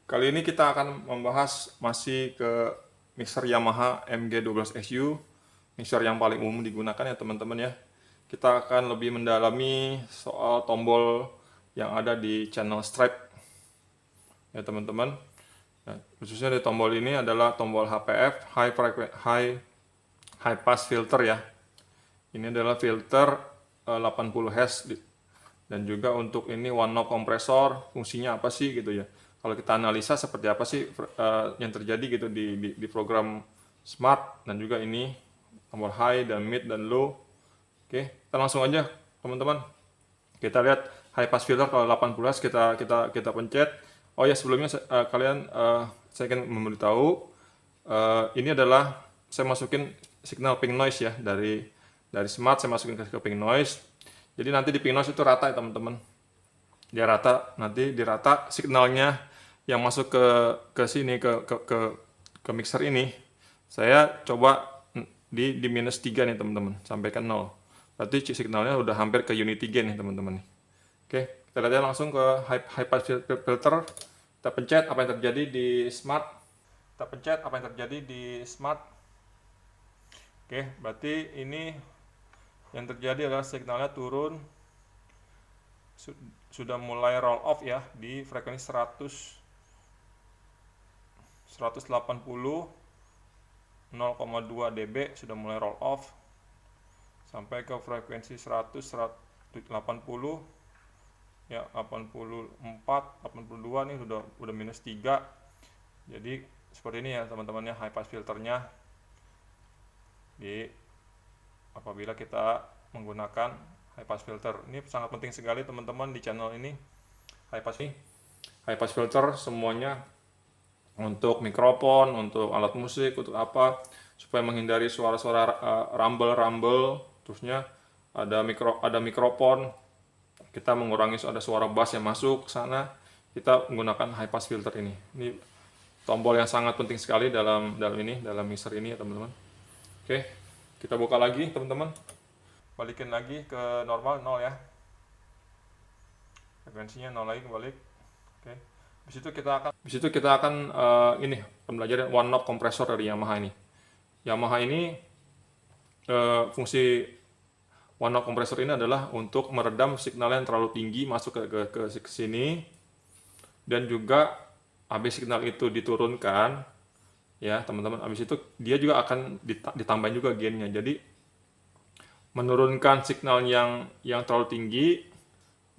Kali ini kita akan membahas masih ke mixer Yamaha MG12SU, mixer yang paling umum digunakan ya teman-teman ya. Kita akan lebih mendalami soal tombol yang ada di channel stripe ya teman-teman. Nah, khususnya di tombol ini adalah tombol HPF, high pass filter ya. Ini adalah filter 80 Hz dan juga untuk ini one knob kompresor, fungsinya apa sih gitu ya. Kalau kita analisa seperti apa sih yang terjadi gitu di program smart, dan juga ini tombol high dan mid dan low. Oke, kita langsung aja teman-teman. Kita lihat high pass filter kalau 80 Hz kita pencet. Oh ya, sebelumnya saya akan memberitahu ini adalah saya masukin signal pink noise ya, dari smart saya masukin ke pink noise. Jadi nanti di pink noise itu rata ya teman-teman. Dia rata, nanti dirata signalnya yang masuk ke sini ke mixer ini. Saya coba di minus 3 nih teman-teman, sampai ke 0. Berarti signalnya udah hampir ke unity gain nih teman-teman. Oke, kita lihat langsung ke high pass filter. Kita pencet apa yang terjadi di smart. Kita pencet apa yang terjadi di smart. Oke, berarti ini yang terjadi adalah signalnya turun, sudah mulai roll off ya di frekuensi 180 0,2 dB, sudah mulai roll off sampai ke frekuensi 180 ya, 84 82 nih udah minus 3. Jadi seperti ini ya teman-teman ya, high pass filternya apabila kita menggunakan high pass filter. Ini sangat penting sekali teman-teman di channel ini. High pass filter semuanya untuk mikrofon, untuk alat musik, untuk apa, supaya menghindari suara-suara rumble, terusnya ada mikrofon, kita mengurangi ada suara bass yang masuk ke sana, kita menggunakan high pass filter ini. Ini tombol yang sangat penting sekali dalam mixer ini ya teman-teman. Oke, kita buka lagi teman-teman, balikin lagi ke normal 0 ya, frekuensinya 0 lagi, kebalik. Oke, Habis itu kita akan ini pembelajaran one knob kompresor dari Yamaha ini. Yamaha ini fungsi one knob kompresor ini adalah untuk meredam signal yang terlalu tinggi masuk ke sini, dan juga habis signal itu diturunkan ya teman-teman, habis itu dia juga akan ditambahin juga gainnya. Jadi menurunkan signal yang terlalu tinggi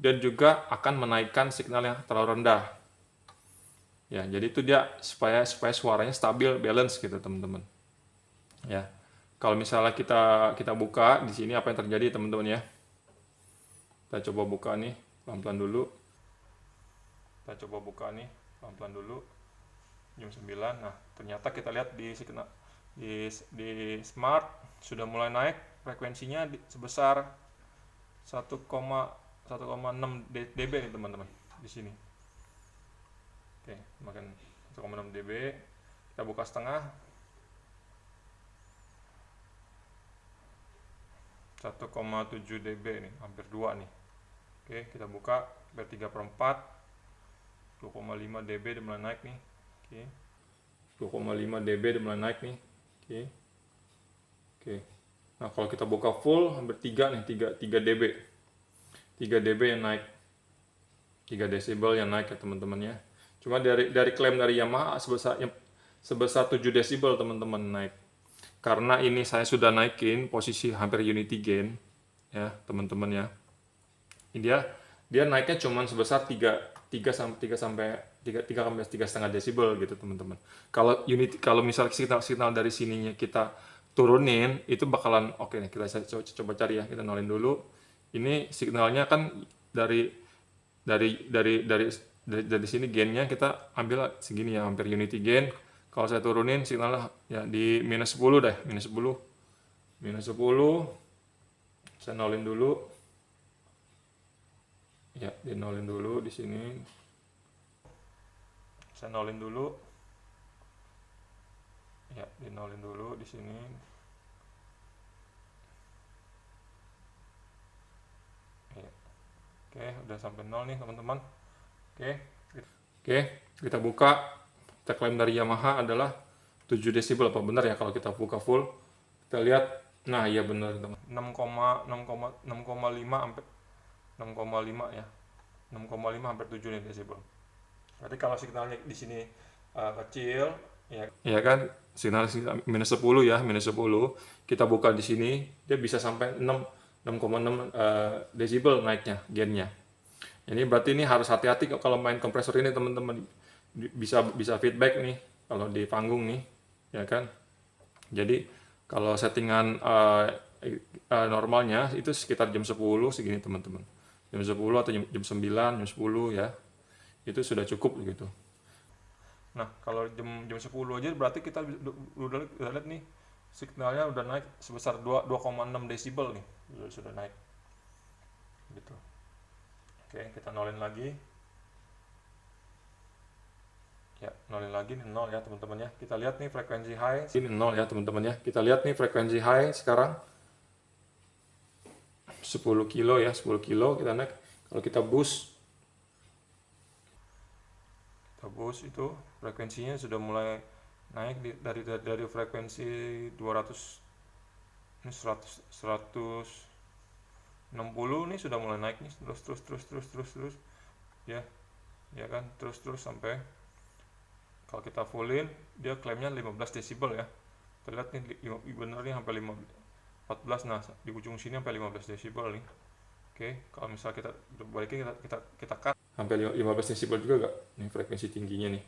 dan juga akan menaikkan signal yang terlalu rendah. Ya, jadi itu dia supaya suaranya stabil, balance gitu teman-teman. Ya, kalau misalnya kita buka di sini apa yang terjadi teman-teman ya? Kita coba buka nih pelan-pelan dulu. Jam 9. Nah, ternyata kita lihat di smart sudah mulai naik frekuensinya sebesar 1,6 dB nih teman-teman di sini. Oke, makan 1,6 dB. Kita buka setengah. 1,7 dB nih, hampir 2 nih. Oke, kita buka hampir 3/4. 2,5 dB udah mulai naik nih. Oke. 2,5 dB udah mulai naik nih. Oke. Oke. Nah, kalau kita buka full hampir 3 nih, 3 dB. 3 dB yang naik. 3 desibel yang naik ya teman-teman ya. Cuma dari klaim dari Yamaha sebesar 7 desibel teman-teman naik. Karena ini saya sudah naikin posisi hampir unity gain ya teman-teman ya. Dia naiknya cuma sebesar 3,5 desibel gitu teman-teman. Kalau misalnya signal dari sininya kita turunin, itu bakalan oke nih. Kita coba cari ya, kita nolin dulu. Ini signalnya kan dari sini gainnya kita ambil segini ya, hampir unity gain. Kalau saya turunin signalnya ya di minus 10 deh, minus 10. Saya nolin dulu. Ya, di nolin dulu di sini. Saya nolin dulu. Ya, di nolin dulu di sini. Ya. Oke, udah sampai 0 nih teman-teman. Oke, kita buka. Kita klaim dari Yamaha adalah 7 desibel. Apa benar ya kalau kita buka full? Kita lihat. Nah, iya benar teman. 6,5 sampai 6,5 ya. 6,5 hampir 7 nih desibel. Berarti kalau signalnya di sini kecil, ya kan, signal minus 10 ya, minus 10. Kita buka di sini, dia bisa sampai 6,6 desibel naiknya, gainnya. Ini berarti ini harus hati-hati kalau main kompresor ini teman-teman, bisa feedback nih kalau di panggung nih, ya kan. Jadi kalau settingan normalnya itu sekitar jam 10 segini teman-teman. Jam 10 atau jam 9, jam 10 ya. Itu sudah cukup gitu. Nah, kalau jam 10 aja berarti kita udah lihat nih signalnya udah naik sebesar 2,6 desibel nih. Sudah naik. Gitu. Oke, kita nolin lagi. Ya, nolin lagi nih 0 ya teman-teman ya. Kita lihat nih frekuensi high. Ini 0 ya teman-teman ya. Kita lihat nih frekuensi high sekarang 10 kilo ya, 10 kilo kita naik. Kalau kita boost itu frekuensinya sudah mulai naik dari frekuensi 200 ini 160 nih sudah mulai naik nih terus ya kan, terus sampai kalau kita fullin dia klaimnya 15 desibel ya. Kita lihat nih bener nih sampai 14. Nah, di ujung sini sampai 15 desibel nih. Oke, kalau misalnya kita balikin, kita cut sampai 15 desibel juga gak nih frekuensi tingginya nih.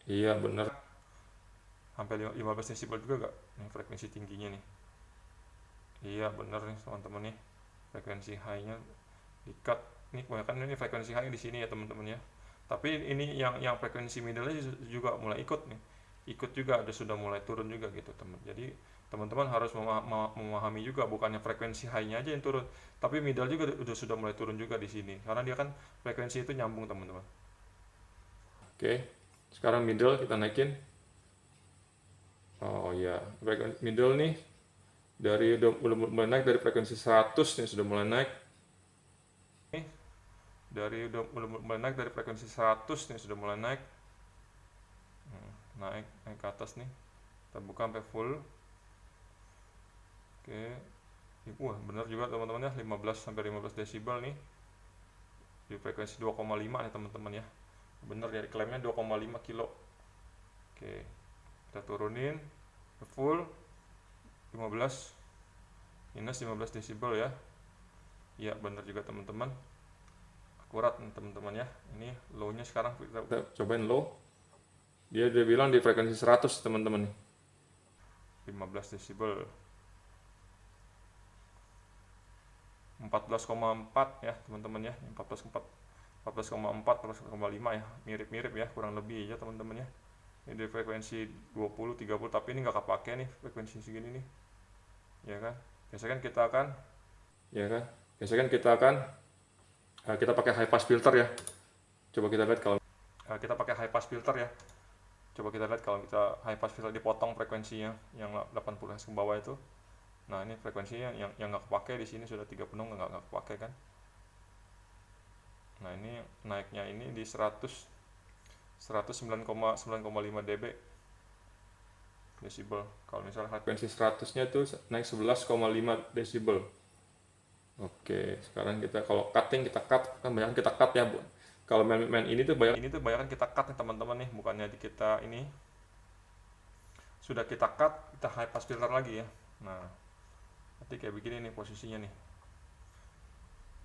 Iya bener, sampai 15 desibel juga gak nih frekuensi tingginya nih. Iya bener nih teman-teman nih, frekuensi high-nya di cut nih. Kebanyakan ini frekuensi high di sini ya teman-teman ya. Tapi ini yang frekuensi middle juga mulai ikut nih, juga sudah mulai turun juga gitu teman. Jadi teman-teman harus memahami juga, bukannya frekuensi high-nya aja yang turun, tapi middle juga sudah mulai turun juga di sini, karena dia kan frekuensi itu nyambung teman-teman. Oke, sekarang middle kita naikin. Oh ya, middle nih udah mulai naik dari frekuensi 100 nih, sudah mulai naik. Udah mulai naik dari frekuensi 100 nih, sudah mulai naik. Naik ke atas nih. Kita buka sampai full. Oke. Wah, benar juga teman-teman ya, 15 sampai 15 desibel nih. Di frekuensi 2,5 nih teman-teman ya. Benar ya, klaimnya 2,5 kilo. Oke. Kita turunin ke full 15 minus 15 desibel ya. Iya, benar juga teman-teman. Akurat nih teman-teman ya. Ini low-nya sekarang kita cobain low. Dia bilang di frekuensi 100 teman-teman nih. 15 desibel. 14,4 ya teman-teman ya. 14,4, 14,5 ya. Mirip-mirip ya, kurang lebih ya teman-teman ya. Ini di frekuensi 20, 30, tapi ini nggak kepake nih frekuensi segini nih. Ya kan? Biasanya kan kita pakai high pass filter ya. Coba kita lihat kalau kita pakai high pass filter ya. Coba kita lihat kalau kita high pass filter dipotong frekuensinya yang 80 Hz ke bawah itu. Nah, ini frekuensinya yang nggak kepake di sini sudah 3 penuh, nggak kepake kan. Nah, ini naiknya ini di 109,5 dB desibel. Kalau misalnya frekuensi 100-nya itu naik 11,5 desibel. Oke, sekarang kita kalau cutting, kita cut kan banyak kita cut ya, Bu. Kalau main ini tuh banyak kita cut nih teman-teman nih, bukannya di kita ini sudah kita cut, kita high pass filter lagi ya. Nah, nanti kayak begini nih posisinya nih.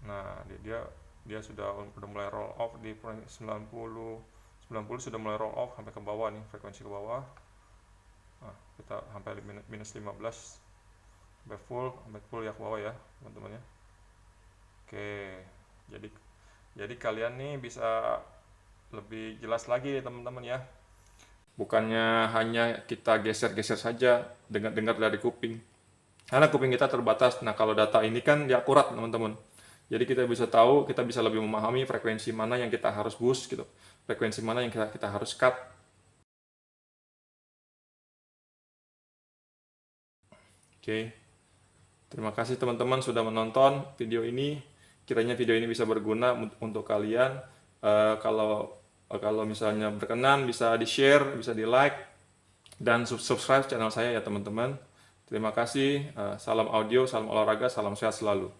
Nah, dia sudah mulai roll off di 90 sudah mulai roll off sampai ke bawah nih, frekuensi ke bawah. Nah, kita sampai minus 15 sampai full ya ke bawah ya teman-teman ya. Oke, jadi kalian nih bisa lebih jelas lagi nih teman-teman ya. Bukannya hanya kita geser-geser saja, dengar dari kuping. Karena kuping kita terbatas. Nah, kalau data ini kan dia akurat teman-teman. Jadi kita bisa tahu, kita bisa lebih memahami frekuensi mana yang kita harus boost gitu. Frekuensi mana yang kita harus cut. Oke. Terima kasih teman-teman sudah menonton video ini. kiranya video ini bisa berguna untuk kalian. Kalau misalnya berkenan, bisa di-share, bisa di-like, dan subscribe channel saya ya teman-teman. Terima kasih. Salam audio, salam olahraga, salam sehat selalu.